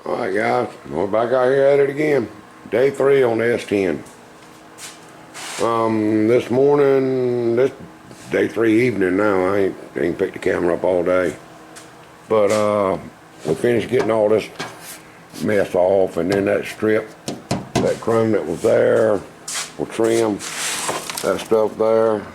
Alright guys, we're back out here at it again. Day 3 on the S10. This morning, this day 3 evening now, I ain't picked the camera up all day. But we finished getting all this mess off, and then that strip, that chrome that was there, we'll trim that stuff there.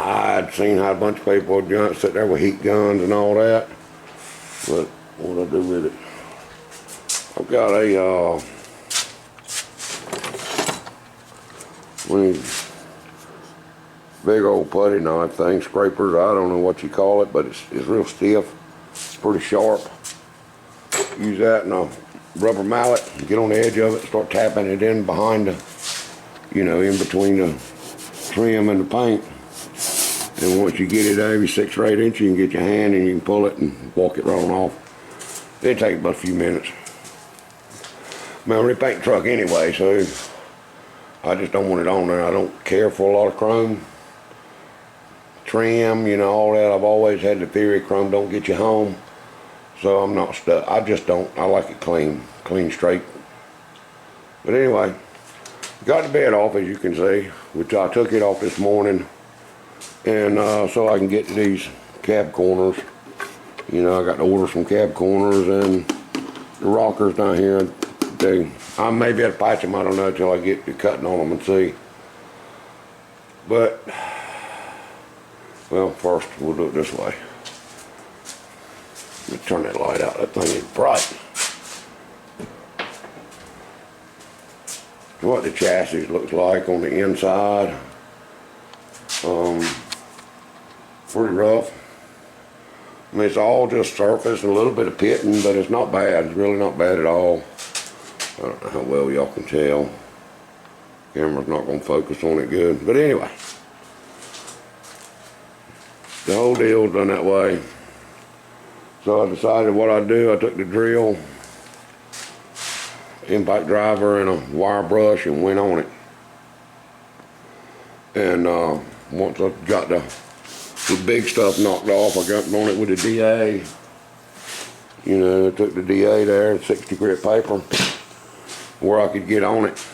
I'd seen how a bunch of people would sit there with heat guns and all that, but what I do with it? I've got a one of these big old putty knife thing, scrapers. I don't know what you call it, but it's real stiff. It's pretty sharp. Use that and a rubber mallet. Get on the edge of it, start tapping it in behind the, in between the trim and the paint. And once you get it over 6 or 8 inches, you can get your hand and you can pull it and walk it right on off. It'll take about a few minutes. I'm a repaint truck anyway, so I just don't want it on there. I don't care for a lot of chrome. Trim, all that. I've always had the theory chrome don't get you home. So I'm not stuck. I just don't. I like it clean straight. But anyway, got the bed off, as you can see, which I took it off this morning. And so I can get to these cab corners. I got the orders from cab corners and the rockers down here. I may be able to patch them, I don't know, until I get to cutting on them and see. But, well, first we'll do it this way. Let me turn that light out, that thing is bright. What the chassis looks like on the inside. Pretty rough. I mean, it's all just surface and a little bit of pitting, but it's not bad. It's really not bad at all. I don't know how well y'all can tell. Camera's not going to focus on it good. But anyway, the whole deal's done that way. So I decided what I'd do. I took the drill, impact driver, and a wire brush and went on it. And once I got the big stuff knocked off, I got on it with a DA. I took the DA there, 60 grit paper, where I could get on it.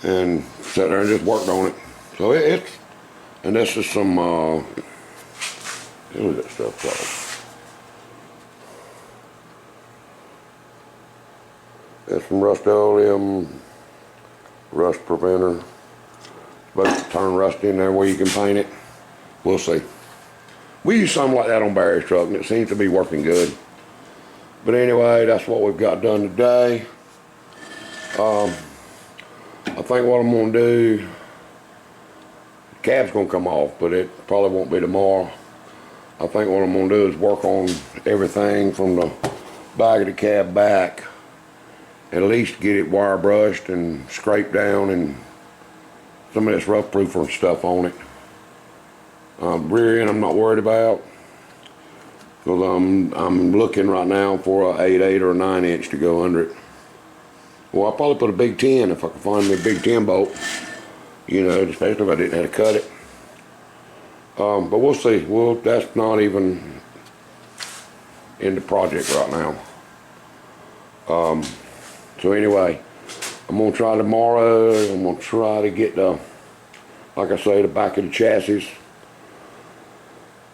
And sat there and just worked on it. So and this is some, what was that stuff called? That's some Rust-Oleum, rust preventer. But turn rust in there where you can paint it. We'll see. We use something like that on Barry's truck, and it seems to be working good. But anyway, that's what we've got done today. I think what I'm going to do, the cab's going to come off, but it probably won't be tomorrow. I think what I'm going to do is work on everything from the back of the cab back. At least get it wire brushed and scraped down and some of this rough proofer stuff on it. Rear end I'm not worried about, because I'm looking right now for a 8/8 or a 9-inch to go under it. Well, I'll probably put a big 10 if I can find me a big 10 bolt, especially if I didn't have to cut it. But we'll see. That's not even in the project right now. So anyway, I'm going to try tomorrow. I'm going to try to get like I say, the back of the chassis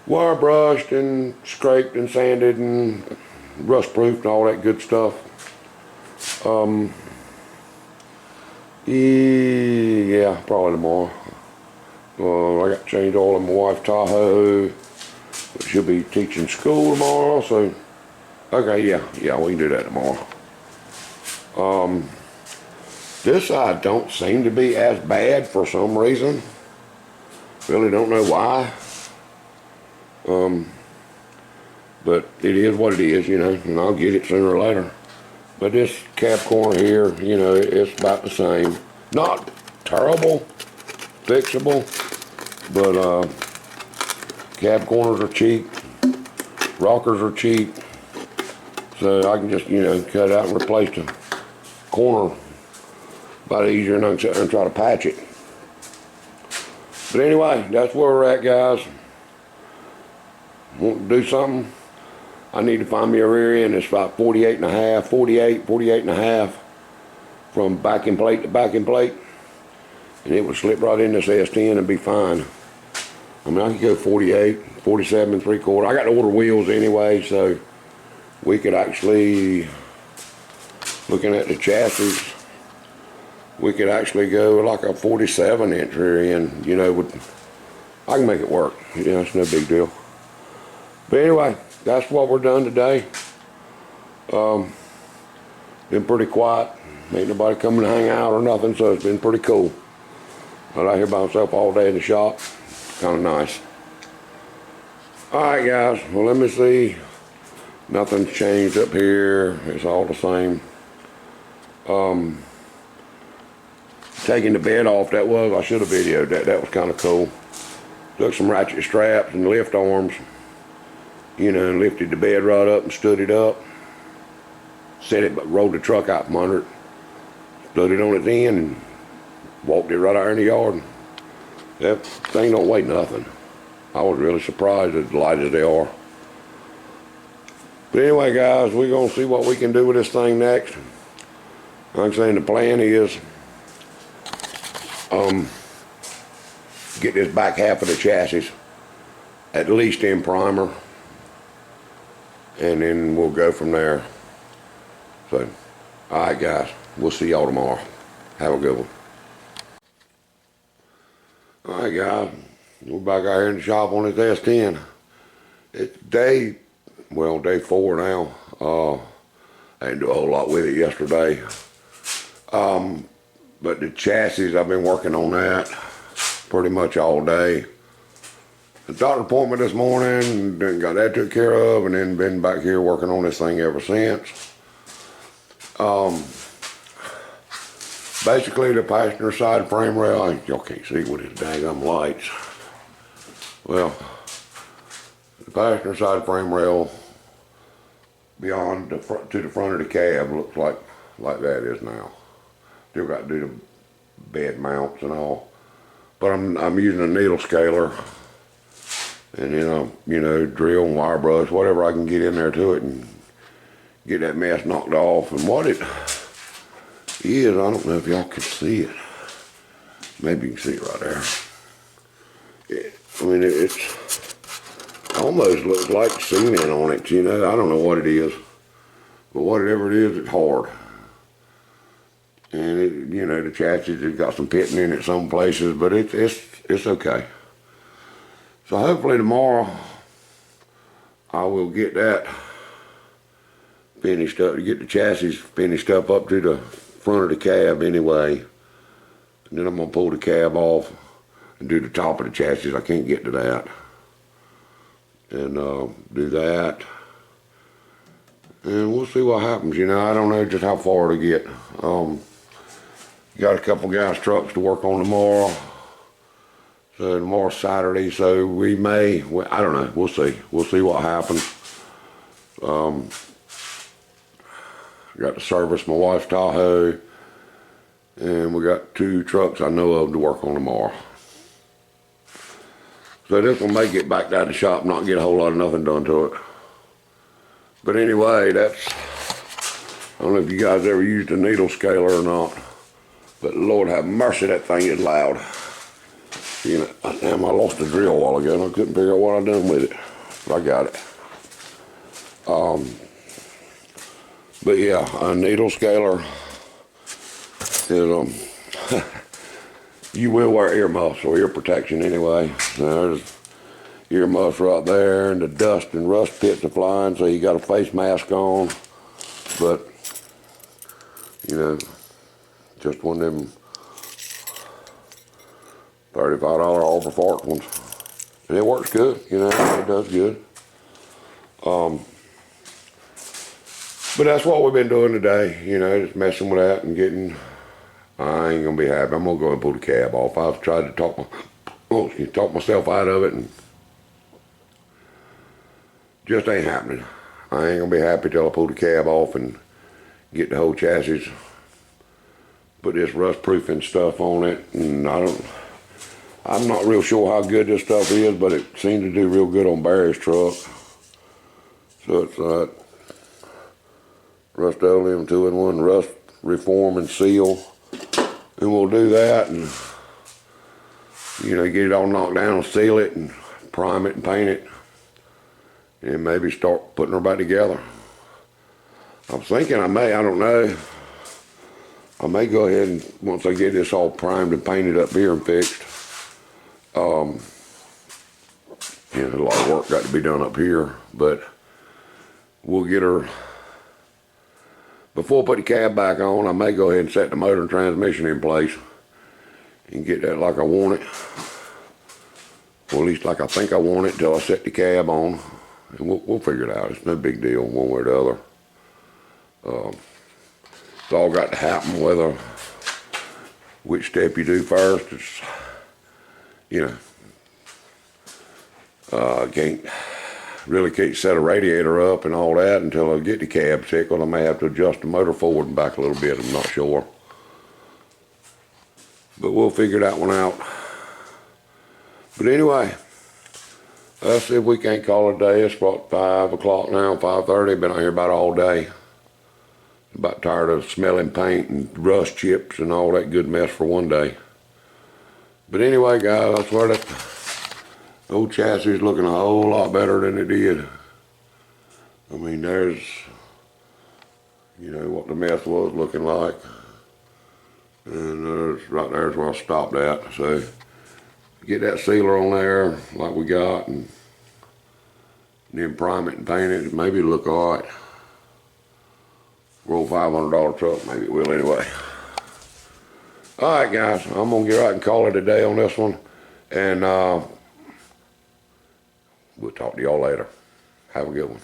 wire brushed and scraped and sanded and rust proofed and all that good stuff. Yeah, probably tomorrow. I got to change oil in my wife's Tahoe. She'll be teaching school tomorrow, so okay, yeah, we can do that tomorrow. This side don't seem to be as bad for some reason. Really don't know why. But it is what it is, and I'll get it sooner or later. But this cab corner here, it's about the same. Not terrible, fixable, but cab corners are cheap, rockers are cheap, so I can just, cut out and replace the corner about easier than I can sit there and try to patch it. But anyway, that's where we're at, guys. want to do something, I need to find me a rear end that's about 48 and a half, 48 and a half from backing plate to backing plate. And it would slip right in this S10 and be fine. I mean, I could go 48, 47 and 3/4. I got to order wheels anyway, so we could actually, looking at the chassis, we could actually go like a 47-inch rear end, you know, I can make it work. You know, it's no big deal. But anyway, that's what we're done today. Been pretty quiet. Ain't nobody coming to hang out or nothing, so it's been pretty cool. I'm out here by myself all day in the shop. Kind of nice. Alright guys, well let me see. Nothing's changed up here. It's all the same. Taking the bed off, I should have videoed that. That was kind of cool. Took some ratchet straps and lift arms, you know, and lifted the bed right up and stood it up. Set it, but rolled the truck out from under it. Stood it on its end and walked it right out in the yard. That thing don't weigh nothing. I was really surprised as light as they are. But anyway guys, we're gonna see what we can do with this thing next. Like I'm saying, the plan is get this back half of the chassis at least in primer, and then we'll go from there. So, alright guys, we'll see y'all tomorrow. Have a good one. Alright guys, we're back out here in the shop on this S10. It's day 4 now. I didn't do a whole lot with it yesterday. But the chassis, I've been working on that pretty much all day. The doctor appointment this morning, then got that took care of, and then been back here working on this thing ever since. Basically the passenger side frame rail, y'all can't see with his daggum lights. Well, the passenger side frame rail beyond the front to the front of the cab looks like that is now. Still got to do the bed mounts and all, but I'm using a needle scaler, and then you know, drill and wire brush, whatever I can get in there to it and get that mess knocked off. And what it is, I don't know if y'all can see it. Maybe you can see it right there. I mean, it's almost looks like cement on it, you know. I don't know what it is, but whatever it is, it's hard. And it, you know, the chassis has got some pitting in it some places, but it's okay. So hopefully tomorrow I will get that finished up, to get the chassis finished up to the front of the cab anyway. And then I'm gonna pull the cab off and do the top of the chassis. I can't get to that. And do that. And we'll see what happens, you know. I don't know just how far to get. Got a couple guys' trucks to work on tomorrow. So tomorrow's Saturday, so we may, I don't know, we'll see. We'll see what happens. Got to service my wife's Tahoe, and we got 2 trucks I know of to work on tomorrow. So this will make it back down to the shop, not get a whole lot of nothing done to it. But anyway, that's, I don't know if you guys ever used a needle scaler or not, but Lord have mercy, that thing is loud. You know, damn, I lost the drill a while ago and I couldn't figure out what I done with it, but I got it. But yeah, a needle scaler is, you will wear earmuffs or ear protection anyway. There's earmuffs right there, and the dust and rust pits are flying, so you got a face mask on. But, you know, just one of them $35 over fork ones. And it works good, you know, it does good. But that's what we've been doing today, you know, just messing with that and getting, I ain't gonna be happy. I'm gonna go and pull the cab off. I've tried to talk myself out of it, and just ain't happening. I ain't gonna be happy till I pull the cab off and get the whole chassis, put this rust proofing stuff on it, and I'm not real sure how good this stuff is, but it seems to do real good on Barry's truck. So it's Rust-Oleum 2-in-1 rust reform and seal. And we'll do that and, you know, get it all knocked down and seal it and prime it and paint it. And maybe start putting her back together. I'm thinking I don't know. I may go ahead and, once I get this all primed and painted up here and fixed, you know, a lot of work got to be done up here, but we'll get her, before I put the cab back on, I may go ahead and set the motor and transmission in place and get that like I want it. Or at least like I think I want it until I set the cab on. And we'll figure it out. It's no big deal one way or the other. It's all got to happen, whether which step you do first. It's, you know, can't set a radiator up and all that until I get the cab tickled. I may have to adjust the motor forward and back a little bit. I'm not sure. But we'll figure that one out. But anyway, let's see if we can't call it a day. It's about 5 o'clock now, 5:30. Been out here about all day. About tired of smelling paint and rust chips and all that good mess for one day. But anyway, guys, I swear that old chassis is looking a whole lot better than it did. I mean, there's, you know, what the mess was looking like. And right there's where I stopped at. So get that sealer on there like we got and then prime it and paint it. Maybe it'll look all right. Roll $500 truck, maybe it will anyway. All right, guys, I'm gonna get right and call it a day on this one, and we'll talk to y'all later. Have a good one.